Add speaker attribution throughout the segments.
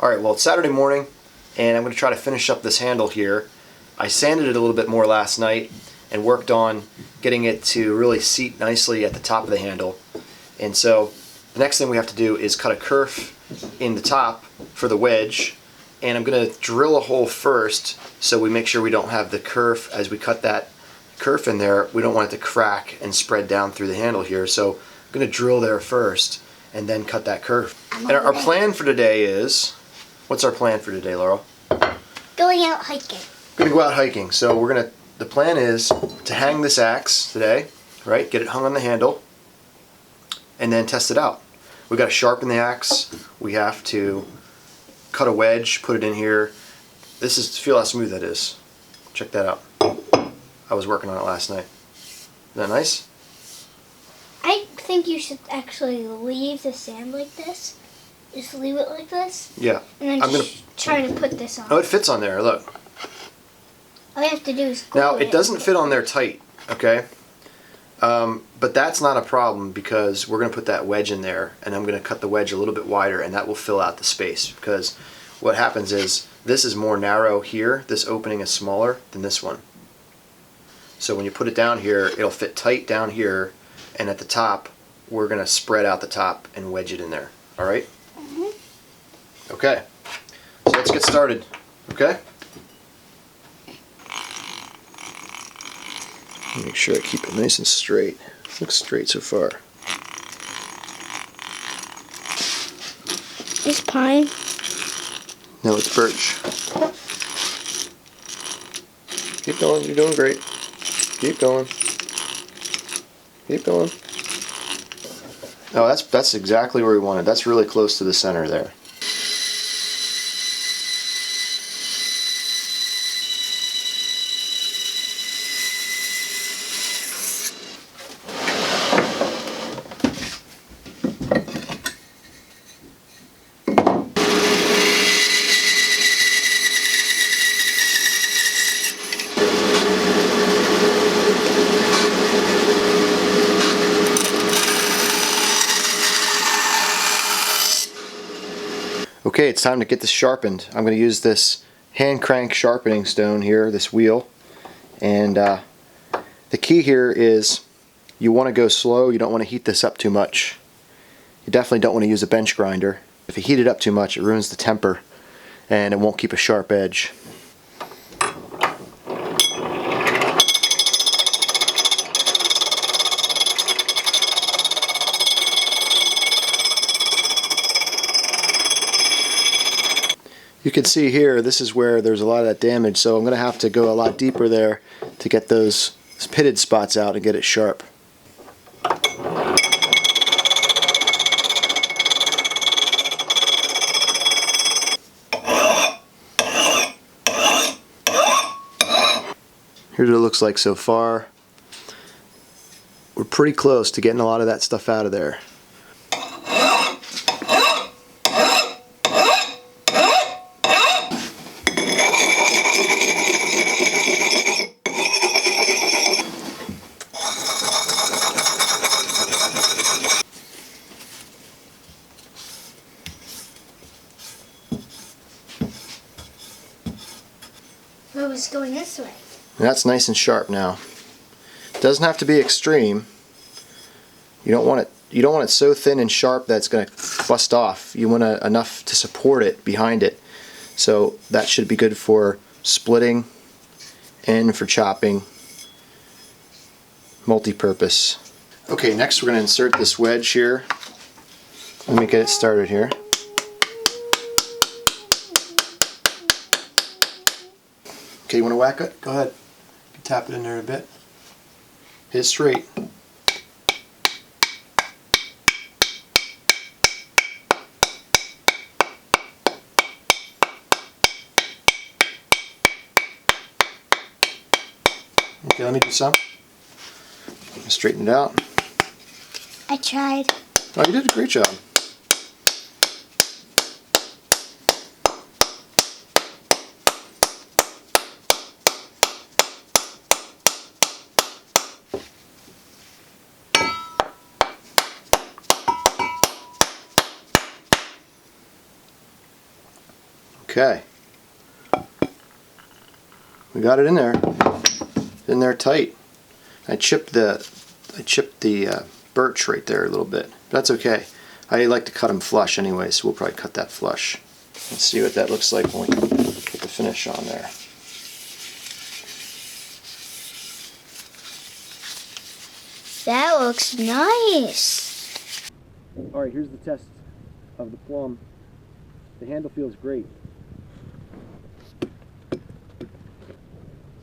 Speaker 1: Alright, well, it's Saturday morning and I'm going to try to finish up this handle here. I sanded it a little bit more last night and worked on getting it to really seat nicely at the top of the handle. And so the next thing we have to do is cut a kerf in the top for the wedge, and I'm going to drill a hole first so we make sure we don't have the kerf. As we cut that kerf in there, we don't want it to crack and spread down through the handle here, so I'm going to drill there first and then cut that kerf. And our plan for today is, what's our plan for today, Laurel?
Speaker 2: Going out hiking.
Speaker 1: We're going to go out hiking. So the plan is to hang this axe today, right? Get it hung on the handle and then test it out. We got to sharpen the axe. We have to cut a wedge, put it in here. Feel how smooth that is. Check that out. I was working on it last night. Isn't that nice?
Speaker 2: I think you should actually leave the sand like this. Just leave it like this.
Speaker 1: Yeah.
Speaker 2: And then try to put this on.
Speaker 1: Oh, it fits on there. Look.
Speaker 2: All you have to do is glue
Speaker 1: Now, it doesn't fit on there tight, okay? But that's not a problem because we're going to put that wedge in there, and I'm going to cut the wedge a little bit wider, and that will fill out the space. Because what happens is this is more narrow here. This opening is smaller than this one. So when you put it down here, it'll fit tight down here, and at the top, we're going to spread out the top and wedge it in there. All right? Mm-hmm. Okay. So let's get started. Okay? Make sure I keep it nice and straight. Looks straight so far.
Speaker 2: Is pine?
Speaker 1: No, it's birch. Keep going, you're doing great. Keep going. Keep going. Oh, that's exactly where we want it. That's really close to the center there. Okay, it's time to get this sharpened. I'm going to use this hand crank sharpening stone here, this wheel. And the key here is you want to go slow. You don't want to heat this up too much. You definitely don't want to use a bench grinder. If you heat it up too much, it ruins the temper and it won't keep a sharp edge. You can see here, this is where there's a lot of that damage, so I'm going to have to go a lot deeper there to get those pitted spots out and get it sharp. Here's what it looks like so far. We're pretty close to getting a lot of that stuff out of there.
Speaker 2: It was going this way.
Speaker 1: That's nice and sharp now. It doesn't have to be extreme. You don't want it so thin and sharp that it's going to bust off. You want enough to support it behind it. So that should be good for splitting and for chopping. Multi-purpose. Okay, next we're going to insert this wedge here. Let me get it started here. Okay, you want to whack it? Go ahead. You can tap it in there a bit. Hit it straight. Okay, let me do some. Straighten it out.
Speaker 2: I tried.
Speaker 1: Oh, you did a great job. Okay. We got it in there. In there tight. I chipped the birch right there a little bit. That's okay. I like to cut them flush anyway, so we'll probably cut that flush. Let's see what that looks like when we put the finish on there.
Speaker 2: That looks nice.
Speaker 1: Alright, here's the test of the Plumb. The handle feels great.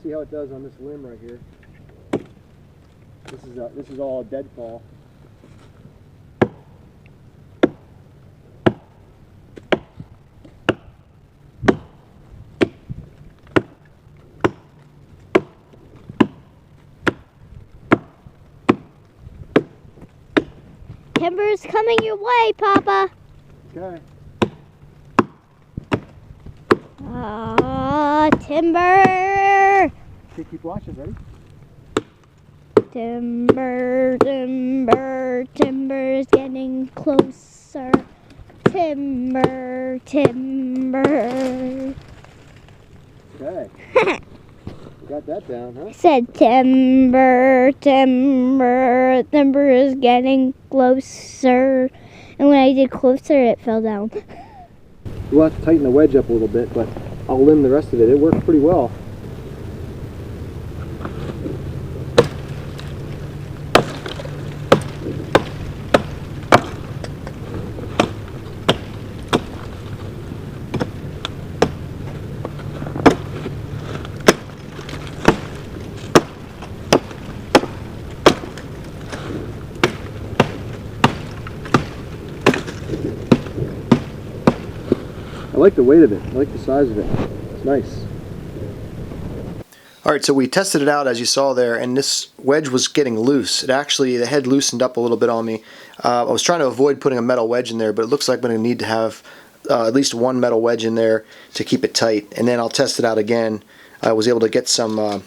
Speaker 1: See how it does on this limb right here. This is all a deadfall.
Speaker 2: Timber's coming your way, Papa.
Speaker 1: Okay.
Speaker 2: Timber.
Speaker 1: Okay, keep watching, ready?
Speaker 2: Timber, timber, timber's getting closer. Timber, timber.
Speaker 1: Okay. You got that down, huh?
Speaker 2: I said timber, timber, timber is getting closer. And when I did closer, it fell down.
Speaker 1: We'll have to tighten the wedge up a little bit, but I'll limb the rest of it. It worked pretty well. I like the weight of it. I like the size of it. It's nice. Alright, so we tested it out as you saw there, and this wedge was getting loose. The head loosened up a little bit on me. I was trying to avoid putting a metal wedge in there, but it looks like I'm going to need to have at least one metal wedge in there to keep it tight. And then I'll test it out again. I was able to get some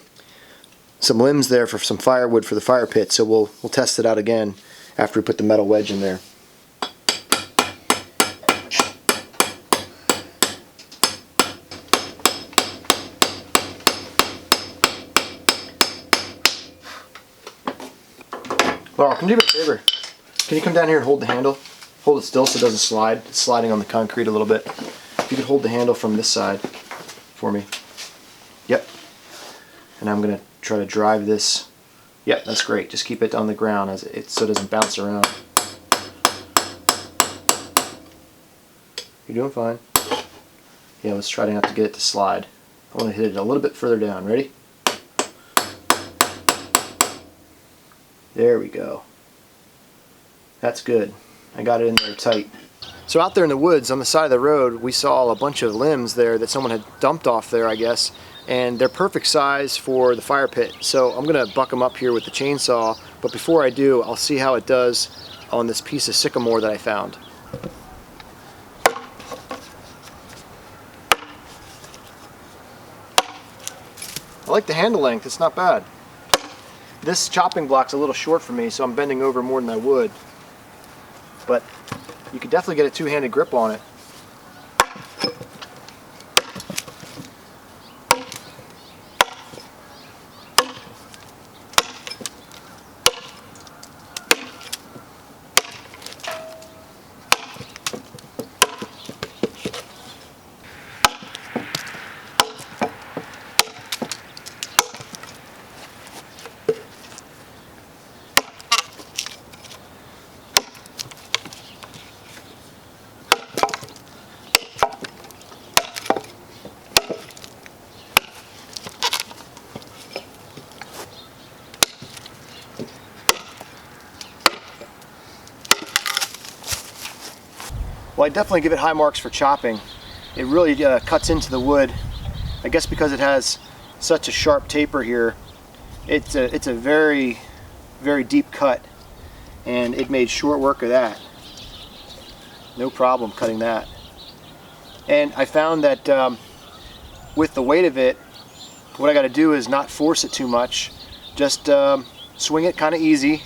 Speaker 1: limbs there for some firewood for the fire pit, so we'll test it out again after we put the metal wedge in there. Laurel, can you do me a favor? Can you come down here and hold the handle? Hold it still so it doesn't slide. It's sliding on the concrete a little bit. If you could hold the handle from this side for me. Yep. And I'm going to try to drive this. Yep, that's great. Just keep it on the ground so it doesn't bounce around. You're doing fine. Yeah, let's try not to get it to slide. I want to hit it a little bit further down. Ready? There we go. That's good. I got it in there tight. So out there in the woods on the side of the road, we saw a bunch of limbs there that someone had dumped off there, I guess, and they're perfect size for the fire pit. So I'm going to buck them up here with the chainsaw, but before I do, I'll see how it does on this piece of sycamore that I found. I like the handle length, it's not bad. This chopping block's a little short for me, so I'm bending over more than I would. But you could definitely get a two-handed grip on it. Well, I definitely give it high marks for chopping. It really cuts into the wood. I guess because it has such a sharp taper here, it's a very, very deep cut, and it made short work of that. No problem cutting that. And I found that with the weight of it, what I got to do is not force it too much. Just swing it kind of easy.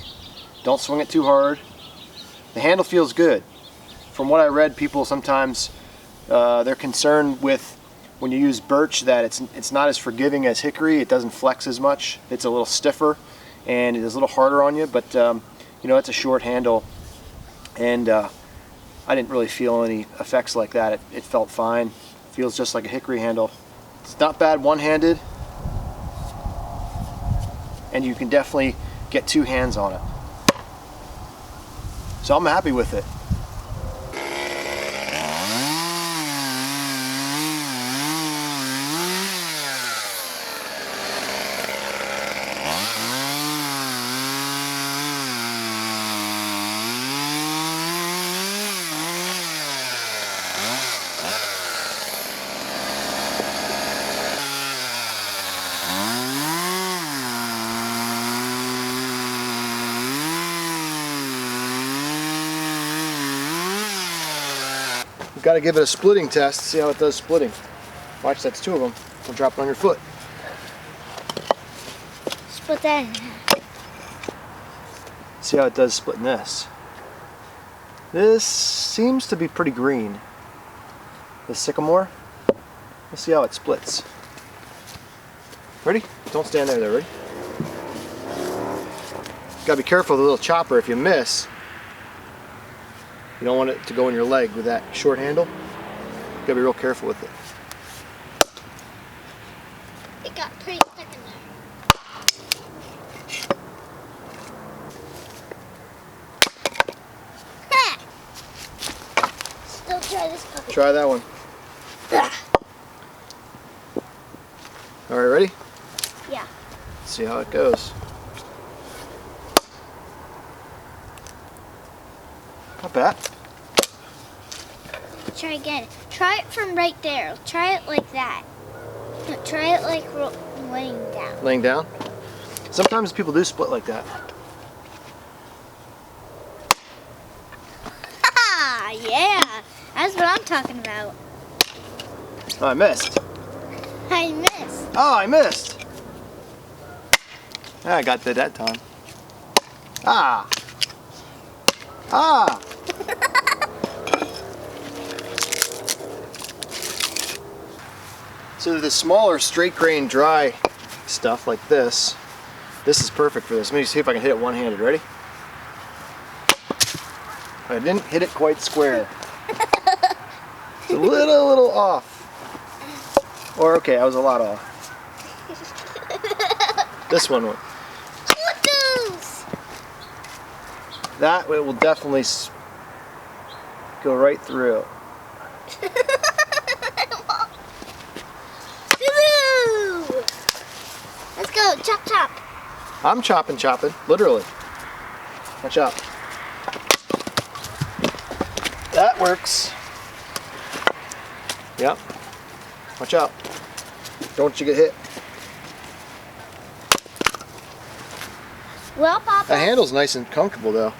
Speaker 1: Don't swing it too hard. The handle feels good. From what I read, people sometimes They're concerned with when you use birch that it's not as forgiving as hickory. It doesn't flex as much. It's a little stiffer and it is a little harder on you, but you know, it's a short handle, and I didn't really feel any effects like that. It felt fine. Feels just like a hickory handle. It's not bad one-handed, and you can definitely get two hands on it. So I'm happy with it. You've got to give it a splitting test to see how it does splitting. Watch, that's two of them. Don't drop it on your foot.
Speaker 2: Split that in half.
Speaker 1: See how it does splitting this. This seems to be pretty green. The sycamore. Let's see how it splits. Ready? Don't stand there, ready? Gotta be careful with the little chopper. If you miss, you don't want it to go in your leg with that short handle. You gotta be real careful with it.
Speaker 2: It got pretty stuck in there. Ha! Still try this puppy.
Speaker 1: Try that one. Alright, ready?
Speaker 2: Yeah.
Speaker 1: Let's see how it goes. Not bad.
Speaker 2: Try again. Try it from right there. Try it like that. No, try it like laying down.
Speaker 1: Laying down? Sometimes people do split like that.
Speaker 2: Ah, yeah. That's what I'm talking about.
Speaker 1: Oh, I missed.
Speaker 2: I missed.
Speaker 1: Oh, I missed. I got that time. Ah. Ah. So the smaller straight grain dry stuff like this is perfect for this. Let me see if I can hit it one-handed. Ready? I didn't hit it quite square. It's a little off. Or okay, I was a lot off. This one. That way will definitely go right through.
Speaker 2: Let's go, chop chop.
Speaker 1: I'm chopping, literally. Watch out. That works. Yep. Watch out. Don't you get hit.
Speaker 2: Well, Papa.
Speaker 1: The handle's nice and comfortable though.